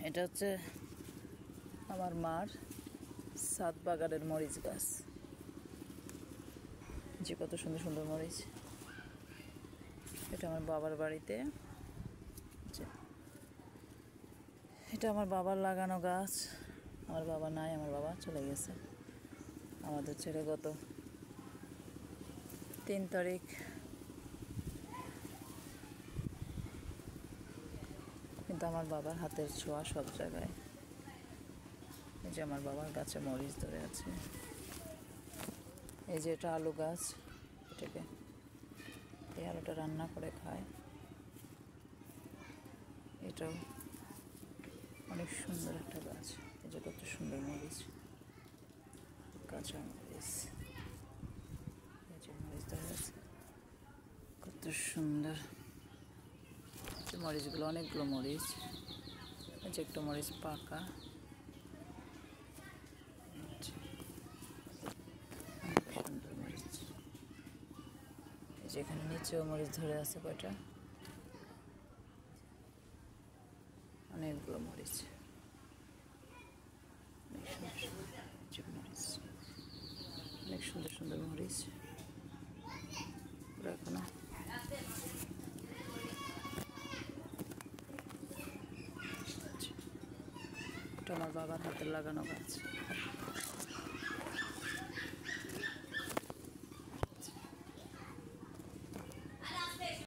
এটা হচ্ছে আমার মার ছাদ বাগানের মরিচ গাছ। যে কত সুন্দর সুন্দর মরিচ। এটা আমার বাবার বাড়িতে, এটা আমার বাবার লাগানো গাছ। আমার বাবা নাই, আমার বাবা চলে গেছে আমাদের ছেড়ে গত 3 তারিখ। কিন্তু আমার বাবার হাতের ছোঁয়া সব জায়গায়। এই যে আমার বাবার গাছে মরিচ ধরে আছে। এই যে এটা আলু গাছ, এটাকে এই আলুটা রান্না করে খায়। এটাও অনেক সুন্দর একটা গাছ। এই যে কত সুন্দর মরিচ, কাঁচা মরিচ। এই যে মরিচ ধরে আছে, কত সুন্দর মরিচগুলো, অনেকগুলো মরিচ। এই যে একটা মরিচ পাকা, সুন্দর মরিচ। এই যে এখানে নিচেও মরিচ ধরে আছে কয়টা, অনেকগুলো মরিচ, অনেক সুন্দর সুন্দর মরিচ। এখনো এটা আমার বাবার হাতের লাগানো গাছ।